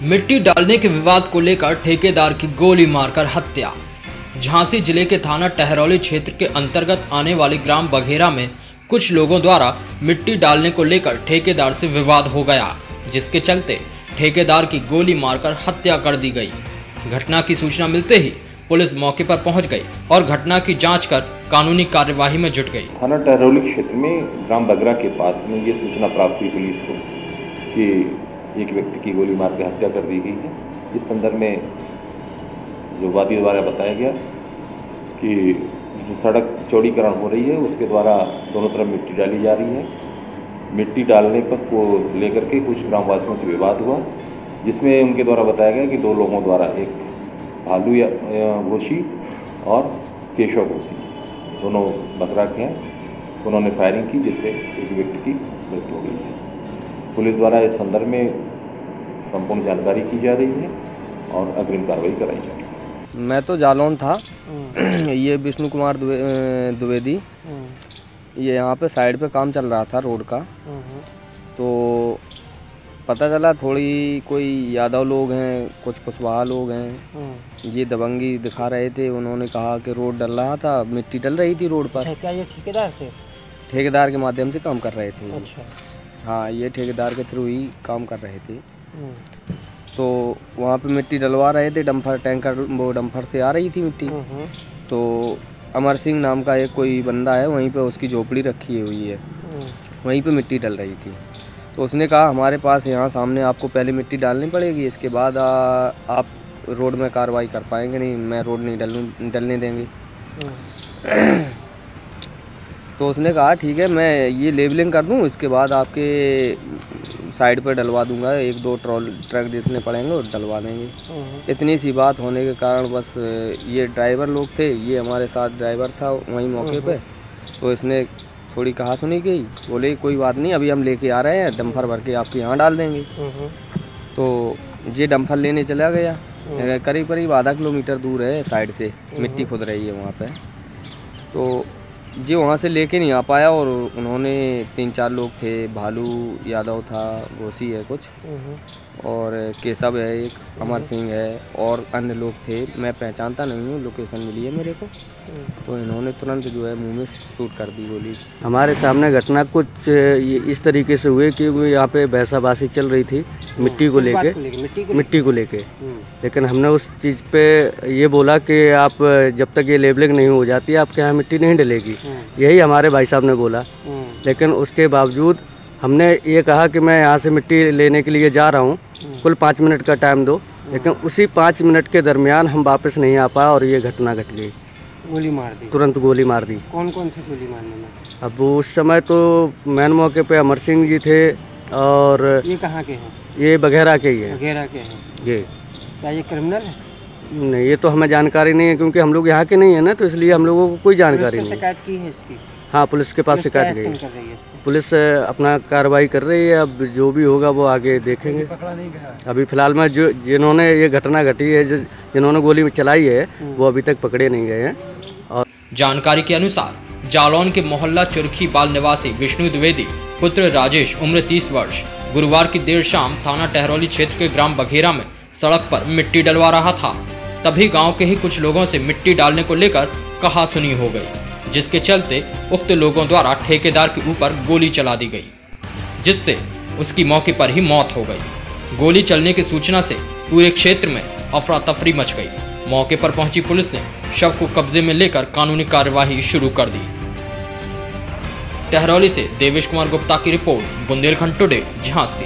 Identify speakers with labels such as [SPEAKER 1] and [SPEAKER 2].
[SPEAKER 1] मिट्टी डालने के विवाद को लेकर ठेकेदार की गोली मारकर हत्या। झांसी जिले के थाना टहरौली क्षेत्र के अंतर्गत आने वाले ग्राम बघेरा में कुछ लोगों द्वारा मिट्टी डालने को लेकर ठेकेदार से विवाद हो गया, जिसके चलते ठेकेदार की गोली मारकर हत्या कर दी गई। घटना की सूचना मिलते ही पुलिस मौके पर पहुंच गई और घटना की जांच कर कानूनी कार्यवाही में जुट गई।
[SPEAKER 2] थाना टहरौली क्षेत्र में ग्राम बघेरा के पास में ये सूचना प्राप्त हुई पुलिस को कि एक व्यक्ति की गोली मार के हत्या कर दी गई है। इस संदर्भ में जो वादी द्वारा बताया गया कि जो सड़क चौड़ीकरण हो रही है उसके द्वारा दोनों तरफ मिट्टी डाली जा रही है। मिट्टी डालने पर को लेकर के कुछ ग्रामवासियों से विवाद हुआ, जिसमें उनके द्वारा बताया गया कि दो लोगों द्वारा, एक भालू घोषी और केशव घोषी, दोनों बघेरा के हैं, उन्होंने फायरिंग की जिससे एक व्यक्ति की मृत्यु हो गई है। पुलिस द्वारा इस संदर्भ में संपूर्ण जानकारी की जा रही है और अग्रिम कार्रवाई कराई जा रही है।
[SPEAKER 3] मैं तो जालौन था, ये विष्णु कुमार द्विवेदी, ये यहाँ पे साइड पे काम चल रहा था रोड का, तो पता चला थोड़ी कोई यादव लोग हैं, कुछ कुशवाहा लोग हैं, ये दबंगी दिखा रहे थे। उन्होंने कहा कि रोड डल रहा था, मिट्टी डल रही थी रोड पर।
[SPEAKER 4] क्या ये ठेकेदार थे? ठेकेदार
[SPEAKER 3] के माध्यम से काम कर रहे थे।
[SPEAKER 4] अच्छा।
[SPEAKER 3] हाँ, ये ठेकेदार के थ्रू ही काम कर रहे थे। तो वहाँ पे मिट्टी डलवा रहे थे, डंपर टैंकर, वो डंपर से आ रही थी मिट्टी। तो अमर सिंह नाम का एक कोई बंदा है, वहीं पे उसकी झोपड़ी रखी हुई है, वहीं पे मिट्टी डल रही थी। तो उसने कहा हमारे पास यहाँ सामने आपको पहले मिट्टी डालनी पड़ेगी, इसके बाद आप रोड में कार्रवाई कर पाएंगे। नहीं, मैं रोड नहीं डलने देंगे। तो उसने कहा ठीक है, मैं ये लेबलिंग कर दूँ, इसके बाद आपके साइड पर डलवा दूंगा, एक दो ट्रक जितने पड़ेंगे और डलवा देंगे। इतनी सी बात होने के कारण बस ये ड्राइवर लोग थे, ये हमारे साथ ड्राइवर था वहीं मौके पे, तो इसने थोड़ी कहा सुनी गई, बोले कोई बात नहीं, अभी हम लेके आ रहे हैं, डंपर भर के आपके यहाँ डाल देंगे। तो ये डंपर लेने चला गया, करीब करीब आधा किलोमीटर दूर है साइड से, मिट्टी खुद रही है वहाँ पे। तो जी वहाँ से लेके नहीं आ पाया और उन्होंने 3-4 लोग थे, भालू यादव था, घोषी है कुछ, और केशव है एक, अमर सिंह है, और अन्य लोग थे, मैं पहचानता नहीं हूँ, लोकेशन मिली है मेरे को। तो इन्होंने तुरंत जो है मुंह में शूट कर दी गोली।
[SPEAKER 4] हमारे सामने घटना कुछ इस तरीके से हुई कि यहाँ पे बहसाबाजी चल रही थी मिट्टी को लेके, लेकिन हमने उस चीज़ पे ये बोला कि आप जब तक ये लेबलिंग नहीं हो जाती आपके यहाँ मिट्टी नहीं डलेगी, यही हमारे भाई साहब ने बोला। लेकिन उसके बावजूद हमने ये कहा कि मैं यहाँ से मिट्टी लेने के लिए जा रहा हूँ, कुल 5 मिनट का टाइम दो, लेकिन उसी 5 मिनट के दरमियान हम वापस नहीं आ पाए और ये घटना घट गई।
[SPEAKER 5] गोली मार दी,
[SPEAKER 4] तुरंत गोली मार दी।
[SPEAKER 5] कौन कौन थे गोली मारने में?
[SPEAKER 4] अब उस समय तो मैन मौके पे अमर सिंह जी थे, और
[SPEAKER 5] ये कहाँ के हैं?
[SPEAKER 4] ये बघेरा के ही है।
[SPEAKER 5] बघेरा के हैं
[SPEAKER 4] ये
[SPEAKER 5] क्या ये क्रिमिनल है?
[SPEAKER 4] नहीं, ये तो हमें जानकारी नहीं है, क्योंकि हम लोग यहाँ के नहीं है ना, तो इसलिए हम लोगों को कोई जानकारी नहीं।
[SPEAKER 5] शिकायत की है इसकी?
[SPEAKER 4] हाँ, पुलिस के पास शिकायत गई है। पुलिस अपना कार्रवाई कर रही है, अब जो भी होगा वो आगे देखेंगे। अभी फिलहाल में जो जिन्होंने ये घटना घटी है, जिन्होंने गोली चलाई है, वो अभी तक पकड़े नहीं गए हैं। और
[SPEAKER 1] जानकारी के अनुसार जालौन के मोहल्ला चुरखी बाल निवासी विष्णु द्विवेदी पुत्र राजेश उम्र 30 वर्ष गुरुवार की देर शाम थाना टहरौली क्षेत्र के ग्राम बघेरा में सड़क पर मिट्टी डलवा रहा था। तभी गांव के ही कुछ लोगों से मिट्टी डालने को लेकर कहासुनी हो गई, जिसके चलते उक्त लोगों द्वारा ठेकेदार के ऊपर गोली चला दी गई, जिससे उसकी मौके पर ही मौत हो गई। गोली चलने की सूचना से पूरे क्षेत्र में अफरा तफरी मच गई। मौके पर पहुंची पुलिस ने शव को कब्जे में लेकर कानूनी कार्यवाही शुरू कर दी। टहरौली से देवेश कुमार गुप्ता की रिपोर्ट, बुंदेलखंड टुडे, झांसी।